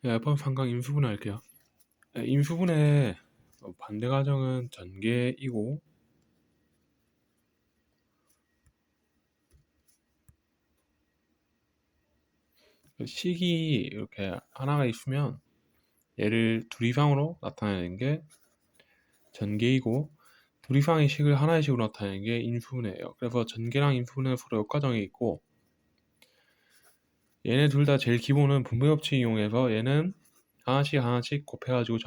이번 판강 인수분해 할게요. 인수분해 반대 가정은 전개이고 식이 이렇게 하나가 있으면 얘를 둘 이상으로 나타내는 게 전개이고 둘 이상의 식을 하나의 식으로 나타내는 게 인수분해예요. 그래서 전개랑 인수분해는 서로 역과정이 있고 얘네 둘 다 제일 기본은 분배법칙 이용해서 얘는 하나씩 곱해가지고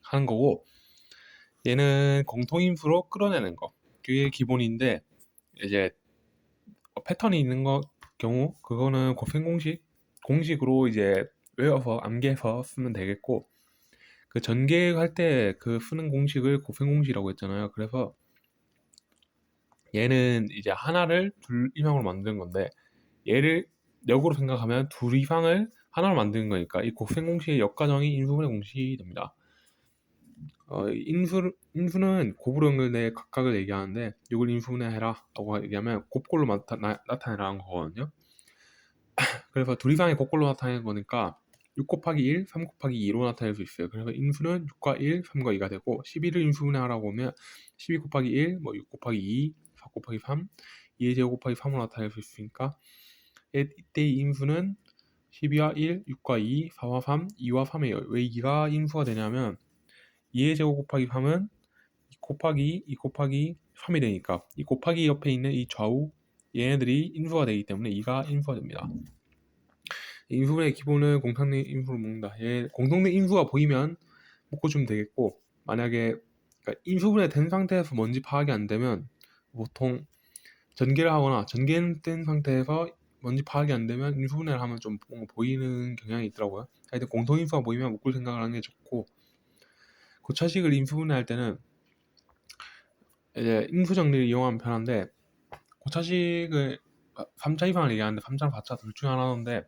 하는 거고 얘는 공통인수로 끌어내는 거 그게 기본인데 이제 패턴이 있는 경우 그거는 곱셈 공식으로 이제 외워서 암기해서 쓰면 되겠고 그 전개할 때 그 쓰는 공식을 곱셈 공식이라고 했잖아요. 그래서 얘는 이제 하나를 둘 이상으로 만드는 건데 얘를 역으로 생각하면 둘 이상을 하나로 만드는 거니까 이 곱셈 공식의 역과정이 인수분해 공식이 됩니다. 인수는 곱으로 연결된 각각을 얘기하는데 이걸 인수분해해라 라고 얘기하면 곱꼴로 나타내라는 거거든요. 그래서 둘 이상의 곱꼴로 나타내는 거니까 6 곱하기 1, 3 곱하기 2로 나타낼 수 있어요. 그래서 인수는 6과 1, 3과 2가 되고 11을 인수분해하라고 하면 12 곱하기 1, 6 곱하기 2, 4 곱하기 3, 2의 제곱 곱하기 3으로 나타낼 수 있으니까 이때의 인수는 12와 1, 6과 2, 4와 3, 2와 3이에요. 왜 2가 인수가 되냐면 2의 제곱 곱하기 3은 2 곱하기 3이 되니까 이 곱하기 옆에 있는 이 좌우 얘네들이 인수가 되기 때문에 2가 인수가 됩니다. 인수분의 기본은 공통된 인수로 묶는다. 얘 공통된 인수가 보이면 묶어주면 되겠고 만약에 그러니까 인수분해 된 상태에서 뭔지 파악이 안 되면 보통 전개를 하거나 전개된 상태에서 뭔지 파악이 안 되면 인수분해를 하면 좀 보이는 경향이 있더라고요. 하여튼 공통인수가 보이면 묶을 생각을 하는 게 좋고 고차식을 인수분해할 때는 이제 인수 정리를 이용하면 편한데 고차식을 3차 이상을 얘기하는데 3차랑 4차 둘 중에 하나인데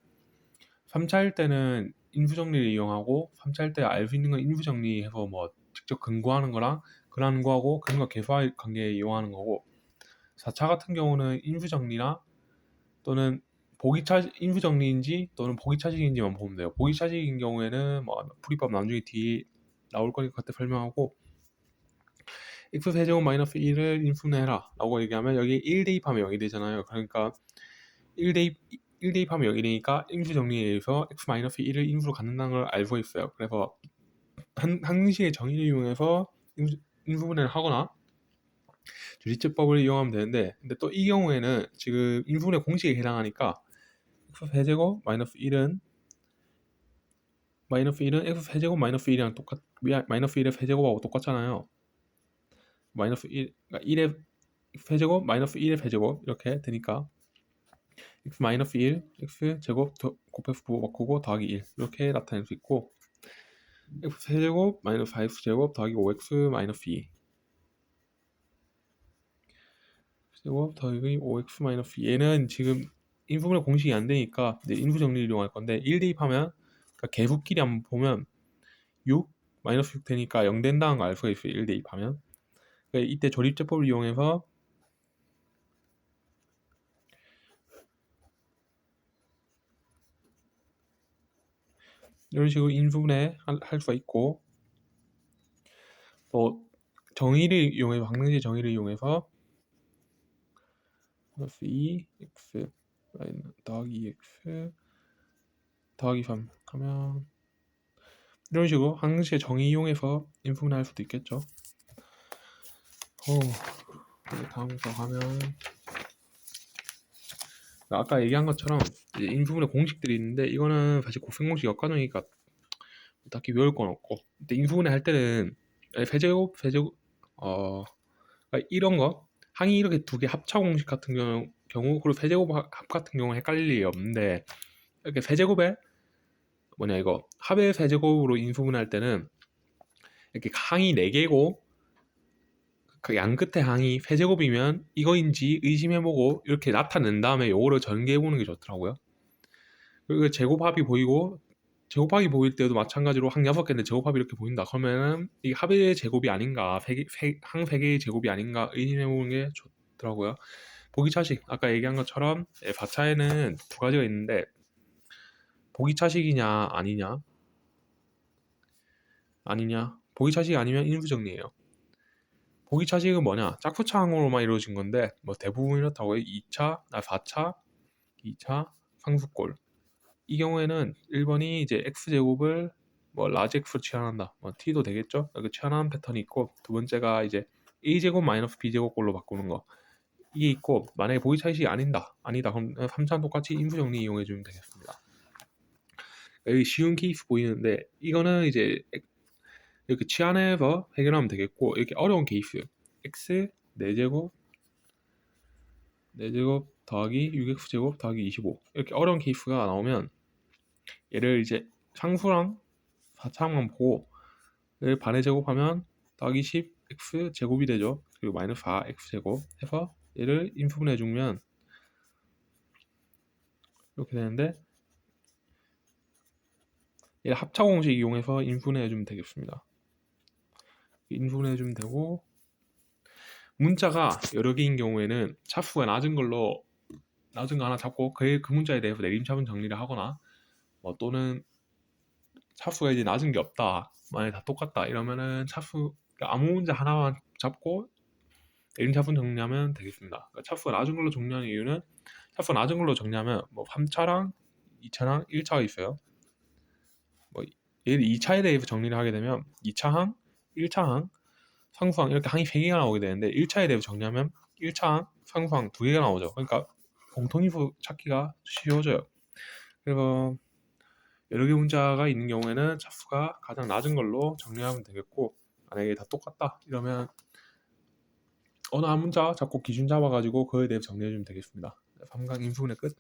3차일 때는 인수정리를 이용하고 3차일 때 알 수 있는 건 인수정리해서 뭐 직접 근거하는 거랑 근한거하고 근거 계수할 관계에 이용하는 거고 4차 같은 경우는 인수정리나 또는 인수정리인지 또는 보기차식인지만 보면 돼요. 보기차식인 경우에는 뭐 풀이법 나중에 뒤에 나올 거니까 그때 설명하고 x 세제곱 마이너스 1을 인수분해해라 라고 얘기하면 여기 1 대입하면 0이 되잖아요. 그러니까 1 대입하면 0이 되니까 인수 정리에 의해서 x-1을 인수로 갖는다는 걸 알고 있어요. 그래서 항식의 정의를 이용해서 인수분해를 하거나 주리제법을 이용하면 되는데 근데 또 이 경우에는 지금 인수분해 공식에 해당하니까 x 세제곱 마이너스 1은 x 세제곱 마이너스 1이랑 마이너스 1의 세제곱하고 똑같잖아요. 마이너스 1, 그러니까 1의 세제곱 마이너스 1의 세제곱 이렇게 되니까 x 마이너스 1, x 제곱 곱해서 바꾸고 더하기 1 이렇게 나타낼 수 있고 x 세제곱 마이너스 4x 제곱 더하기 5x 마이너스 2 제곱 더하기 5x 마이너스 2 얘는 지금 인수분해 공식이 안 되니까 이제 인수 정리를 이용할 건데 1 대입하면 그러니까 계수끼리 한번 보면 6 마이너스 6 되니까 0 된다는 거 알 수가 있어요. 1 대입하면 그러니까 이때 조립제법을 이용해서 이런 식으로 인수분해 할 수가 있고 또 정의를 이용해서 방정식 정의를 이용해서 플러스 2x 더하기 2x 더하기 3 하면 이런 식으로 항식의 정의 이용해서 인수분해할 수도 있겠죠. 다음 거 가면 아까 얘기한 것처럼 인수분해 공식들이 있는데 이거는 사실 곱셈 공식 역과정이니까 딱히 외울 건 없고 근데 인수분해 할 때는 세제곱 그러니까 이런 거 항이 이렇게 두 개 합차 공식 같은 경우 그리고 세제곱 합 같은 경우 헷갈릴 일이 없는데 이렇게 세제곱에 이거 합의 세제곱으로 인수분해할 때는 이렇게 항이 4개고 그 양 끝에 항이 세제곱이면 이거인지 의심해보고 이렇게 나타낸 다음에 요거를 전개해보는 게 좋더라고요. 그리고 제곱합이 보일 때도 마찬가지로 항 6개인데 제곱합이 이렇게 보인다. 그러면은 이 합의 제곱이 아닌가, 항 3개의 제곱이 아닌가 의심해보는 게 좋더라고요. 보기차식, 아까 얘기한 것처럼 4차에는 두 가지가 있는데 보기 차식이냐 아니냐. 보기 차식이 아니면 인수 정리예요. 보기 차식은 뭐냐? 짝수차항으로만 이루어진 건데 뭐 대부분 이렇다고 해요. 2차, 4차, 2차 상수꼴. 이 경우에는 1번이 이제 x제곱을 뭐 라지 x로 치환한다. 뭐 t도 되겠죠? 이렇게 치환하는 패턴이 있고, 두 번째가 이제 a제곱 마이너스 b제곱꼴로 바꾸는 거. 이게 있고, 만약에 보기 차식이 아니다. 그럼 3차는 똑같이 인수 정리 이용해 주면 되겠습니다. 여기 쉬운 케이스 보이는데 이거는 이제 이렇게 치환해서 해결하면 되겠고, 이렇게 어려운 케이스 x 4제곱 더하기 6x제곱 더하기 25 이렇게 어려운 케이스가 나오면 얘를 이제 상수랑 4차항만 보고 얘를 반의 제곱하면 더하기 10x제곱이 되죠. 그리고 마이너스 4x제곱 해서 얘를 인수분해 주면 이렇게 되는데, 얘를 합차 공식 이용해서 인수분해 주면 되겠습니다. 인수분해 주면 되고, 문자가 여러 개인 경우에는 차수가 낮은 거 하나 잡고 그 문자에 대해서 내림차분 정리를 하거나, 뭐 또는 차수가 이제 낮은 게 없다, 만약에 다 똑같다 이러면은 차수 그러니까 아무 문자 하나만 잡고 내림차분 정리하면 되겠습니다. 그러니까 차수가 낮은 걸로 정리하는 이유는, 차수가 낮은 걸로 정리하면 뭐 3차랑 2차랑 1차가 있어요. 뭐 얘를 2차에 대해서 정리를 하게 되면 2차항, 1차항, 상수항 이렇게 항이 3개가 나오게 되는데, 1차에 대해서 정리하면 1차항, 상수항 2개가 나오죠. 그러니까 공통인수 찾기가 쉬워져요. 그래서 여러 개 문자가 있는 경우에는 차수가 가장 낮은 걸로 정리하면 되겠고, 만약에 다 똑같다 이러면 어느 한 문자 잡고 기준 잡아가지고 그에 대해서 정리해주면 되겠습니다. 3강 인수분해 끝.